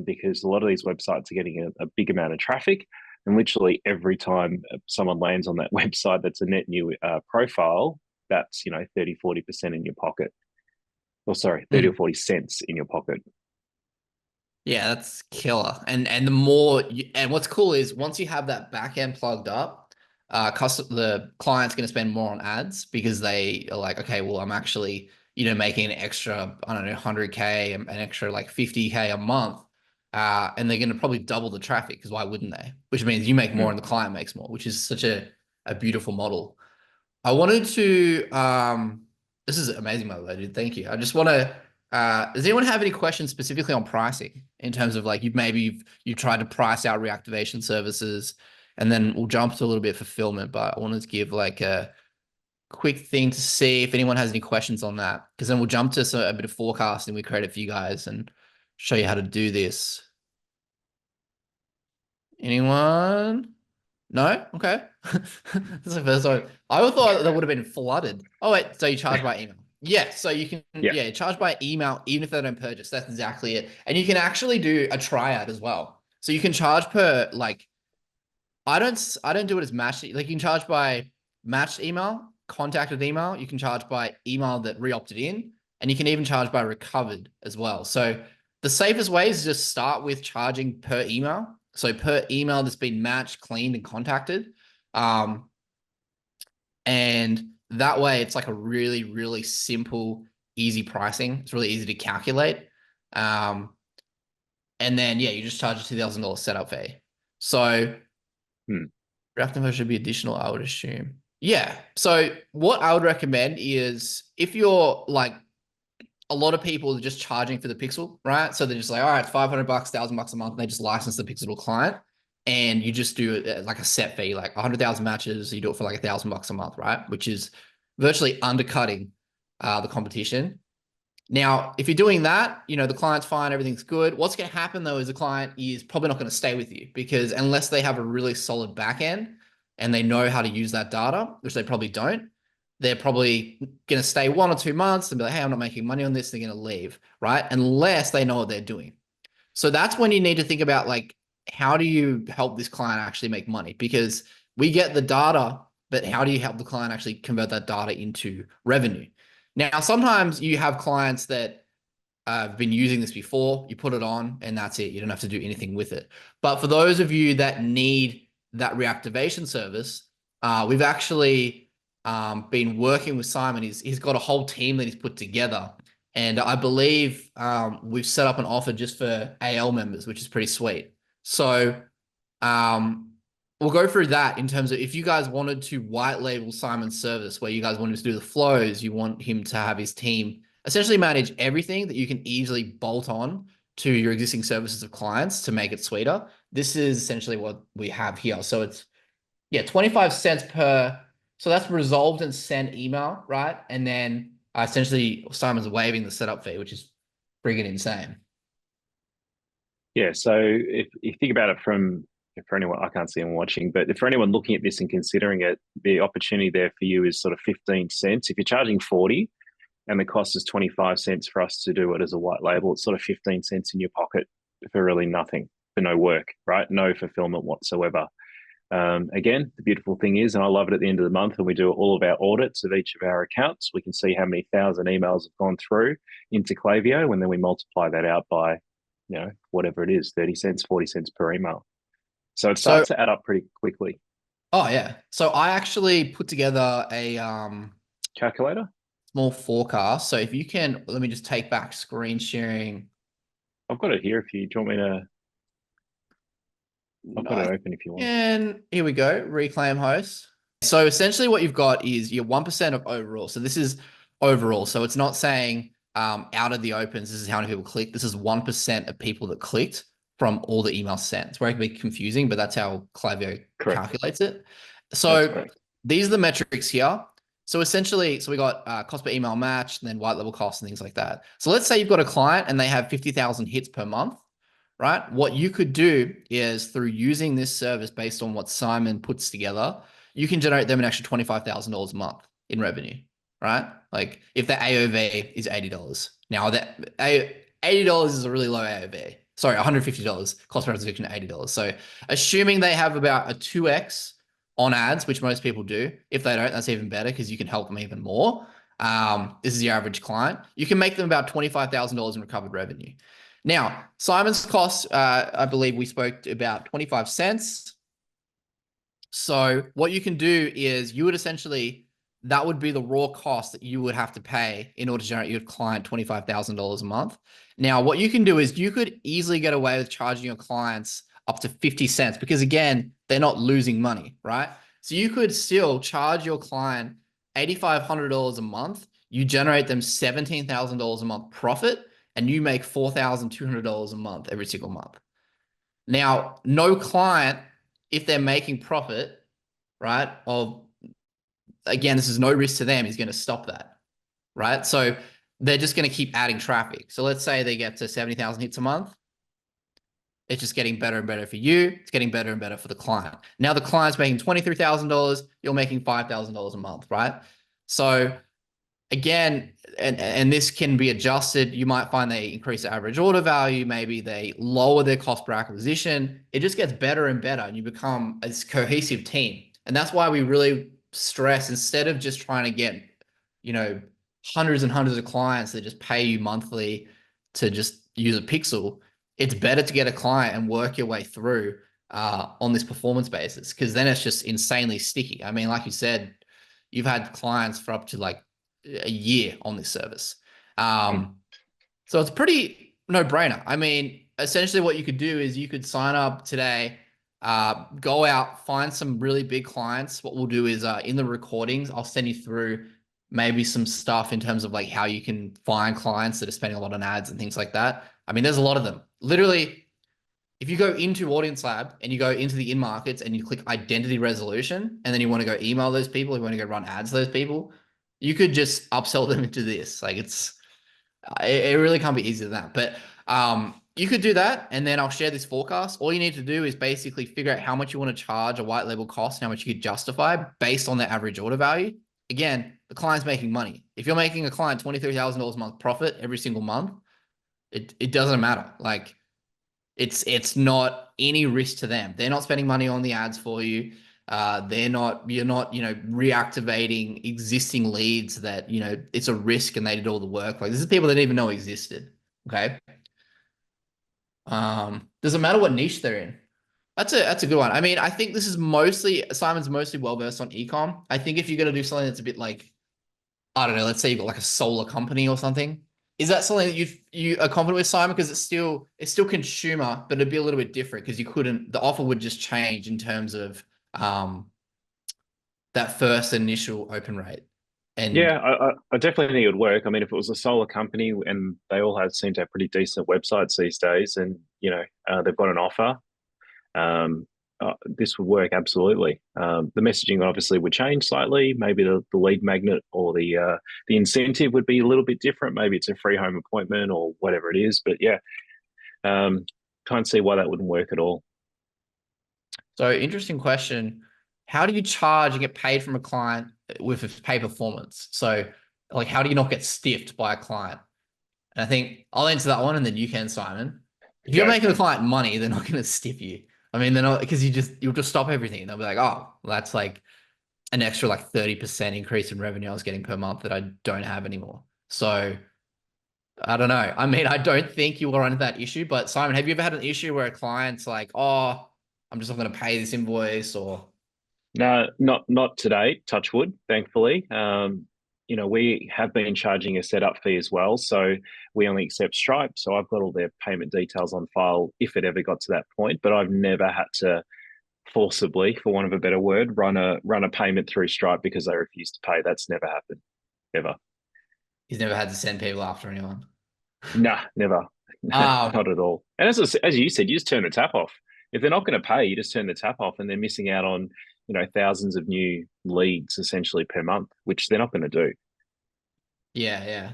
because a lot of these websites are getting a big amount of traffic, and literally every time someone lands on that website that's a net new profile, that's 30-40% in your pocket. Or sorry, 30 or 40 cents in your pocket. Yeah, that's killer. And the more and what's cool is once you have that back end plugged up, the client's going to spend more on ads because they are like, okay, well, I'm actually making an extra, I don't know, 100K, an extra like 50K a month, and they're going to probably double the traffic because why wouldn't they? Which means you make more and the client makes more, which is such a beautiful model. I wanted to this is amazing, by the way, dude. Thank you. I just want to does anyone have any questions specifically on pricing in terms of like you've tried to price out reactivation services, and then we'll jump to a little bit fulfillment, but I wanted to give like a quick thing to see if anyone has any questions on that, because then we'll jump to a bit of forecasting we created for you guys and show you how to do this. Anyone? No? Okay. This is the first time. I would thought that would have been flooded. Oh, wait. So you charge by email. Yeah. So you can, yeah, charge by email, even if they don't purchase. That's exactly it. And you can actually do a tryout as well. So you can charge per, like, I don't do it as matched. Like you can charge by matched email, contacted email. You can charge by email that re-opted in, and you can even charge by recovered as well. So the safest way is just start with charging per email. So per email that's been matched, cleaned, and contacted. And that way it's like a really, really simple, easy pricing. It's really easy to calculate. And then, yeah, you just charge a $2,000 setup fee. So draft info should be additional, I would assume. Yeah. So what I would recommend is if you're like, a lot of people are just charging for the pixel, right? So they're just like, all right, $500, $1,000 a month. And they just license the pixel to a client, and you just do it like a set fee, like 100,000 matches. You do it for like $1,000 a month, right? Which is virtually undercutting the competition. Now, if you're doing that, the client's fine, everything's good. What's going to happen though is the client is probably not going to stay with you, because unless they have a really solid back end and they know how to use that data, which they probably don't, they're probably going to stay 1 or 2 months and be like, hey, I'm not making money on this. They're going to leave, right? Unless they know what they're doing. So that's when you need to think about, like, how do you help this client actually make money? Because we get the data, but how do you help the client actually convert that data into revenue? Now, sometimes you have clients that have been using this before, you put it on and that's it. You don't have to do anything with it. But for those of you that need that reactivation service, we've actually been working with Simon. He's got a whole team that he's put together. And I believe we've set up an offer just for AL members, which is pretty sweet. So we'll go through that in terms of if you guys wanted to white label Simon's service, where you guys want him to do the flows, you want him to have his team essentially manage everything that you can easily bolt on to your existing services of clients to make it sweeter. This is essentially what we have here. So it's, 25 cents per. So that's resolved and sent email, right? And then essentially Simon's waiving the setup fee, which is friggin' insane. Yeah. So if you think about it for anyone, I can't see anyone watching, but for anyone looking at this and considering it, the opportunity there for you is sort of 15 cents. If you're charging 40 and the cost is 25 cents for us to do it as a white label, it's sort of 15 cents in your pocket for really nothing, for no work, right? No fulfillment whatsoever. Again, the beautiful thing is, and I love it at the end of the month, and we do all of our audits of each of our accounts, we can see how many thousand emails have gone through into Klaviyo, and then we multiply that out by, whatever it is, 30 cents, 40 cents per email. So it starts to add up pretty quickly. Oh, yeah. So I actually put together a calculator, small forecast. So if you can, let me just take back screen sharing. I've got it here. Do you want me to? I've got it open if you want. And here we go. Reclaim host. So essentially what you've got is your 1% of overall. So this is overall. So it's not saying out of the opens, this is how many people click. This is 1% of people that clicked from all the emails sent. It's very confusing, but that's how Klaviyo Correct. calculates it. That's So correct. these are the metrics here. So essentially, we got cost per email match and then white label costs and things like that. So let's say you've got a client and they have 50,000 hits per month, right? What you could do is through using this service based on what Simon puts together, you can generate them an extra $25,000 a month in revenue, right? Like if the AOV is $80. Now that $80 is a really low AOV. Sorry, $150. Cost per acquisition, $80. So assuming they have about a 2x on ads, which most people do. If they don't, that's even better because you can help them even more. This is your average client. You can make them about $25,000 in recovered revenue. Now, Simon's cost, I believe we spoke about 25 cents. So what you can do is you would essentially, that would be the raw cost that you would have to pay in order to generate your client $25,000 a month. Now, what you can do is you could easily get away with charging your clients up to 50 cents because again, they're not losing money, right? So you could still charge your client $8,500 a month. You generate them $17,000 a month profit and you make $4,200 a month every single month. Now, no client, if they're making profit, right, of, again, this is no risk to them, is going to stop that, right? So they're just going to keep adding traffic. So let's say they get to 70,000 hits a month. It's just getting better and better for you. It's getting better and better for the client. Now the client's making $23,000. You're making $5,000 a month, right? So again, and this can be adjusted. You might find they increase the average order value. Maybe they lower their cost per acquisition. It just gets better and better and you become a cohesive team. And that's why we really stress, instead of just trying to get, hundreds and hundreds of clients that just pay you monthly to just use a pixel, it's better to get a client and work your way through on this performance basis, because then it's just insanely sticky. I mean, like you said, you've had clients for up to like a year on this service. So it's pretty no-brainer. I mean, essentially what you could do is you could sign up today, go out, find some really big clients. What we'll do is in the recordings, I'll send you through maybe some stuff in terms of like how you can find clients that are spending a lot on ads and things like that. I mean, there's a lot of them. Literally, if you go into Audience Lab and you go into the in-markets and you click identity resolution, and then you want to go email those people, you want to go run ads to those people, you could just upsell them into this. Like it really can't be easier than that. But you could do that, and then I'll share this forecast. All you need to do is basically figure out how much you want to charge a white label cost and how much you could justify based on their average order value. Again, the client's making money. If you're making a client $23,000 a month profit every single month, it doesn't matter. Like it's not any risk to them. They're not spending money on the ads for you. You're not, reactivating existing leads that, it's a risk and they did all the work. Like this is people that didn't even know existed. Okay. Doesn't matter what niche they're in. That's a good one. I mean, I think this is Simon's mostly well-versed on ecom. I think if you're going to do something that's a bit like, I don't know, let's say you've got like a solar company or something. Is that something that you are confident with, Simon? Because it's still consumer, but it'd be a little bit different because the offer would just change in terms of that first initial open rate. And yeah, I definitely think it would work. I mean, if it was a solar company and they all seem to have pretty decent websites these days, and they've got an offer, this would work absolutely. The messaging obviously would change slightly. Maybe the lead magnet or the incentive would be a little bit different. Maybe it's a free home appointment or whatever it is. But yeah, can't see why that wouldn't work at all. So interesting question. How do you charge and get paid from a client with a pay performance? So like, how do you not get stiffed by a client? And I think I'll answer that one and then you can, Simon. If you're making the client money, they're not going to stiff you. I mean, they're not, because you'll just stop everything. They'll be like, oh, well, that's like an extra like 30% increase in revenue I was getting per month that I don't have anymore. So I don't know. I mean, I don't think you will run into that issue, but Simon, have you ever had an issue where a client's like, oh, I'm just not going to pay this invoice? Or No, not today, touch wood, thankfully. We have been charging a setup fee as well. So we only accept Stripe. So I've got all their payment details on file if it ever got to that point, but I've never had to forcibly, for want of a better word, run a payment through Stripe because they refuse to pay. That's never happened, ever. He's never had to send people after anyone. Nah, never. Um, Not at all. And as you said, you just turn the tap off. If they're not going to pay, you just turn the tap off, and they're missing out on, thousands of new leads essentially per month, which they're not going to do. yeah,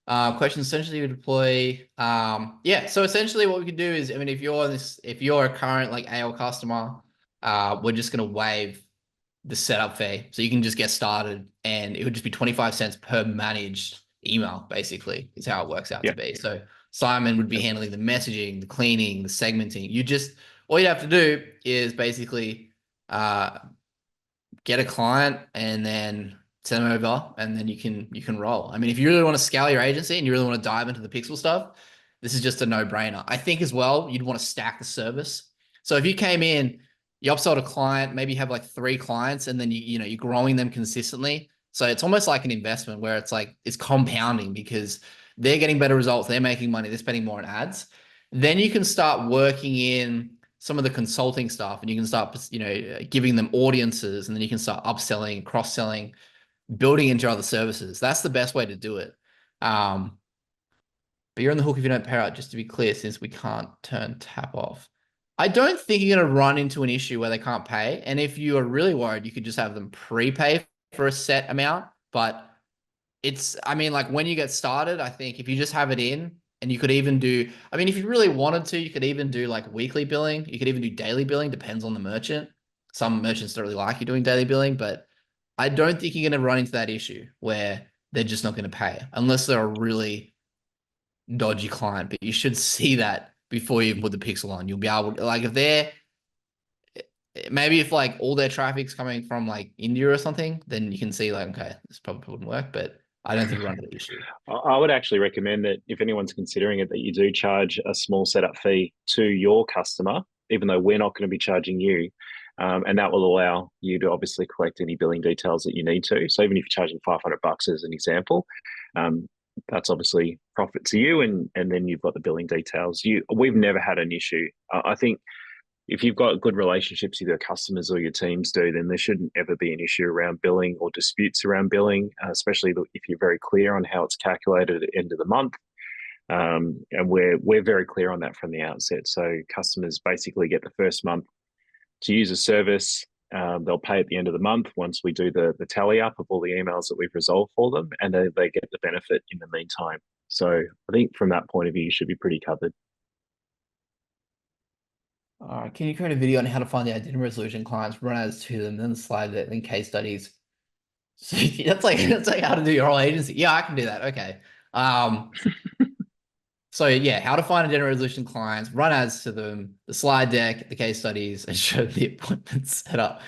yeah. Question essentially we deploy. Yeah, so essentially what we could do is, I mean, if you're a current like AL customer, we're just gonna waive the setup fee. So you can just get started and it would just be 25 cents per managed email, basically, is how it works out to Yeah. be. So Simon would be handling the messaging, the cleaning, the segmenting. All you have to do is basically get a client and then send them over, and then you can roll. I mean, if you really want to scale your agency and you really want to dive into the pixel stuff, this is just a no-brainer. I think as well, you'd want to stack the service. So if you came in, you upsold a client, maybe you have like 3 clients, and then you're growing them consistently. So it's almost like an investment where it's compounding because they're getting better results, they're making money, they're spending more on ads. Then you can start working in some of the consulting stuff, and you can start, giving them audiences, and then you can start upselling, cross-selling, building into other services. That's the best way to do it. But you're on the hook if you don't pay out, just to be clear, since we can't turn tap off. I don't think you're going to run into an issue where they can't pay. And if you are really worried, you could just have them prepay for a set amount. But I mean, like when you get started, I think if you just have it in, and you could even do, I mean, if you really wanted to, you could even do like weekly billing. You could even do daily billing, depends on the merchant. Some merchants don't really like you doing daily billing, but I don't think you're going to run into that issue where they're just not going to pay unless they're a really dodgy client. But you should see that before you put the pixel on. You'll be able to, like, maybe if like all their traffic's coming from like India or something, then you can see like, okay, this probably wouldn't work, but I don't think you run into the issue. I would actually recommend that if anyone's considering it, that you do charge a small setup fee to your customer, even though we're not going to be charging you. And that will allow you to obviously collect any billing details that you need to. So even if you're charging $500 as an example, that's obviously profit to you, and then you've got the billing details. We've never had an issue. I think if you've got good relationships with your customers or your teams do, then there shouldn't ever be an issue around billing or disputes around billing, especially if you're very clear on how it's calculated at the end of the month. And we're very clear on that from the outset. So customers basically get the first month to use a service. They'll pay at the end of the month once we do the tally up of all the emails that we've resolved for them, and they get the benefit in the meantime. So I think from that point of view, you should be pretty covered. All right, can you create a video on how to find the identity resolution clients, run ads to them, then the slide deck, then case studies? So that's like how to do your whole agency. Yeah, I can do that. Okay. So yeah, how to find identity resolution clients, run ads to them, the slide deck, the case studies, and show the appointment setup.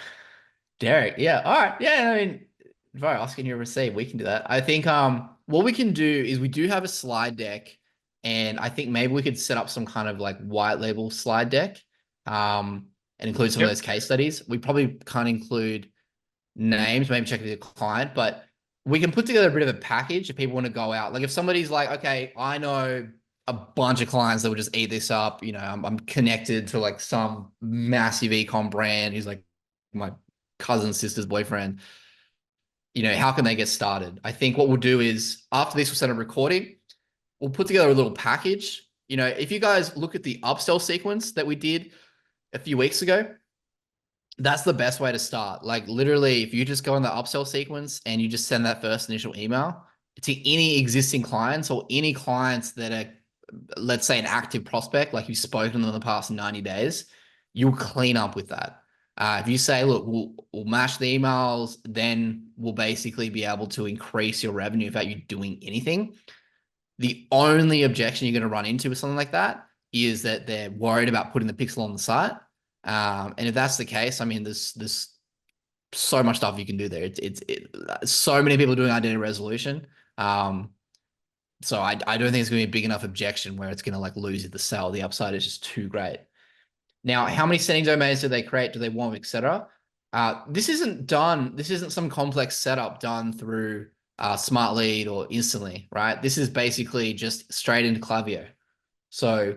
Derek, yeah, all right, yeah. I mean, if I ask and you receive, we can do that. I think what we can do is we do have a slide deck, and I think maybe we could set up some kind of like white label slide deck, and include some of those case studies. We probably can't include names, maybe check with the client, but we can put together a bit of a package if people want to go out. Like if somebody's like, okay, I know a bunch of clients that would just eat this up. I'm connected to like some massive ecom brand who's like my cousin's sister's boyfriend. How can they get started? I think what we'll do is after this, we'll send a recording. We'll put together a little package. If you guys look at the upsell sequence that we did a few weeks ago, that's the best way to start. Like literally, if you just go in the upsell sequence and you just send that first initial email to any existing clients or any clients that are, let's say, an active prospect, like you've spoken to them in the past 90 days, you'll clean up with that. If you say, look, we'll match the emails, then we'll basically be able to increase your revenue without you doing anything. The only objection you're going to run into with something like that is that they're worried about putting the pixel on the site. And if that's the case, I mean, there's so much stuff you can do there. It's so many people doing identity resolution. So I don't think it's going to be a big enough objection where it's going to like lose you the sale. The upside is just too great. Now, how many sending domains do they create? Do they want, etc.? This isn't some complex setup done through Smart Lead or Instantly, right? This is basically just straight into Klaviyo. So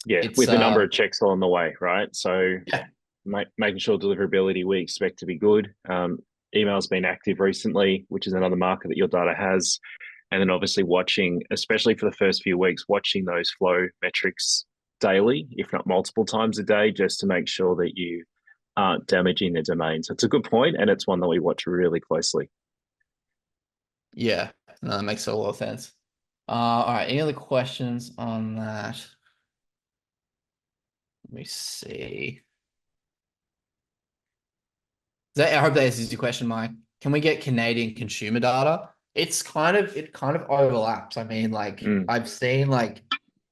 yeah, with a number of checks along the way, right? So yeah. making sure deliverability we expect to be good. Email's been active recently, which is another marker that your data has. And then obviously watching, especially for the first few weeks, watching those flow metrics daily, if not multiple times a day, just to make sure that you aren't damaging the domain. So it's a good point, and it's one that we watch really closely. Yeah, no, that makes a lot of sense. All right, any other questions on that? Let me see. I hope that answers your question, Mike. Can we get Canadian consumer data? It kind of overlaps. I mean, like I've seen like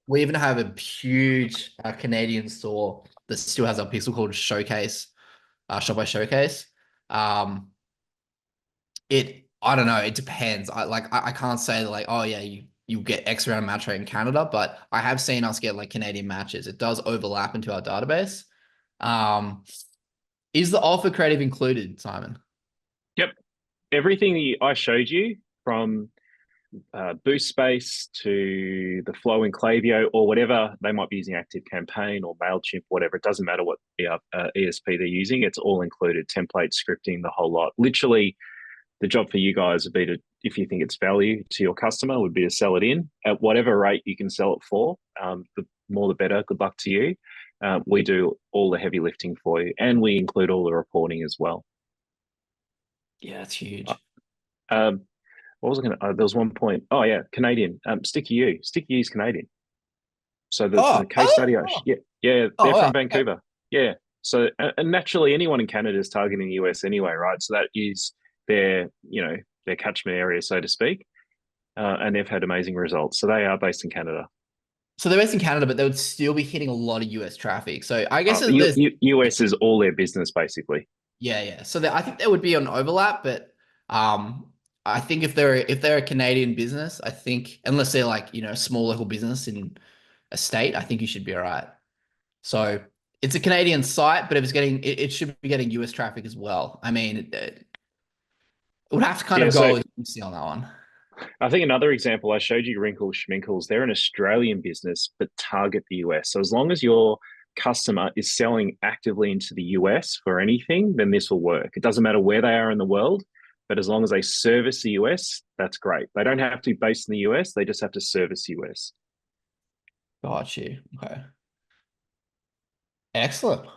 we even have a huge Canadian store that still has a pixel called Showcase, Shop by Showcase. I don't know. It depends. I can't say like, oh yeah, you get X amount of match rate in Canada, but I have seen us get like Canadian matches. It does overlap into our database. Is the offer creative included, Simon? Yep. Everything that I showed you from Boost Space to the Flow in Klaviyo or whatever they might be using, Active Campaign or MailChimp, whatever. It doesn't matter what ESP they're using. It's all included, template, scripting, the whole lot. Literally, the job for you guys would be to, if you think it's value to your customer, would be to sell it in at whatever rate you can sell it for. The more the better. Good luck to you. We do all the heavy lifting for you, and we include all the reporting as well. Yeah, that's huge. What was I going to? There was one point. Oh yeah, Canadian. Sticky U. Sticky U is Canadian. So the case study, they're from Vancouver. Okay. Yeah. So and naturally, anyone in Canada is targeting the US anyway, right? So that is their catchment area, so to speak, and they've had amazing results. So they are based in Canada. So they're based in Canada, but they would still be hitting a lot of US traffic. So I guess US is all their business basically. Yeah. So I think there would be an overlap, but I think if they're a Canadian business, I think unless they're like a small local business in a state, I think you should be all right. So it's a Canadian site, but if it's getting it should be getting US traffic as well. I mean, it would have to kind of go on that one. I think another example, I showed you Wrinkles Schminkles. They're an Australian business, but target the US. So as long as your customer is selling actively into the US for anything, then this will work. It doesn't matter where they are in the world, but as long as they service the US, that's great. They don't have to be based in the US. They just have to service US. Got you. Okay. Excellent.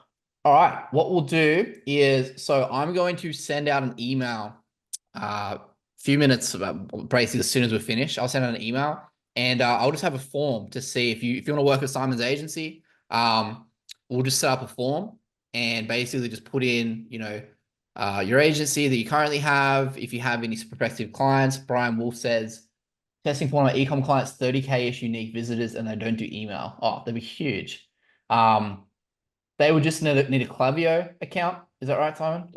All right. What we'll do is, so I'm going to send out an email few minutes, basically as soon as we're finished. I'll send out an email and I'll just have a form to see if you want to work with Simon's agency. We'll just set up a form and basically just put in, your agency that you currently have. If you have any prospective clients, Brian Wolf says, testing for one of my ecom clients, 30K-ish unique visitors, and they don't do email. Oh, that'd be huge. They would just need a Klaviyo account. Is that right, Simon?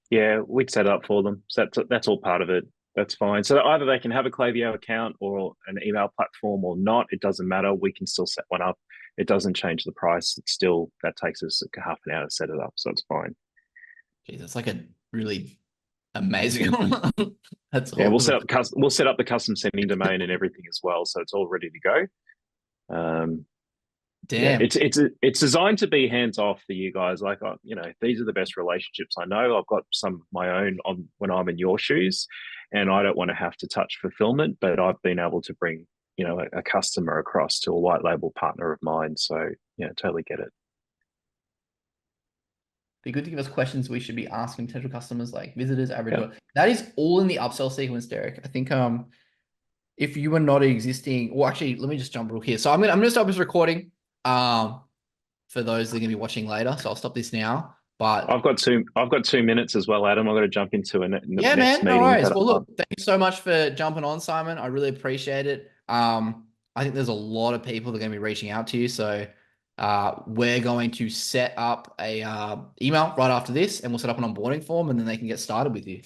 Yeah, we'd set up for them. So that's all part of it. That's fine. So either they can have a Klaviyo account or an email platform or not. It doesn't matter. We can still set one up. It doesn't change the price. It's still, that takes us like half an hour to set it up. So it's fine. Geez, that's like a really amazing one. That's yeah. We'll set up the custom sending domain and everything as well. So it's all ready to go. Damn. Yeah, it's designed to be hands off for you guys. Like, these are the best relationships I know. I've got some of my own on when I'm in your shoes, and I don't want to have to touch fulfillment, but I've been able to bring, a customer across to a white label partner of mine. So yeah, totally get it. Be good to give us questions we should be asking potential customers, like visitors, average. Yeah. That is all in the upsell sequence, Derek. I think if you were not existing, well, actually, let me just jump real here. So I'm gonna stop this recording. For those that are gonna be watching later, so I'll stop this now. But I've got 2 minutes as well, Adam. I've got to jump into a next meeting. No worries. Well, look, thank you so much for jumping on, Simon. I really appreciate it. I think there's a lot of people that are going to be reaching out to you. So we're going to set up a email right after this, and we'll set up an onboarding form, and then they can get started with you.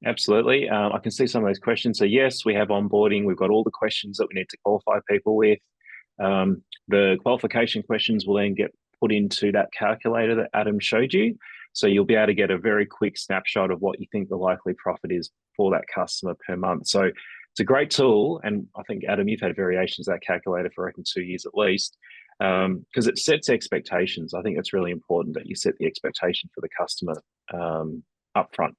Absolutely. I can see some of those questions. So yes, we have onboarding. We've got all the questions that we need to qualify people with. The qualification questions will then get put into that calculator that Adam showed you. So you'll be able to get a very quick snapshot of what you think the likely profit is for that customer per month. So it's a great tool. And I think, Adam, you've had variations of that calculator for, I reckon, 2 years at least. because it sets expectations. I think it's really important that you set the expectation for the customer up front.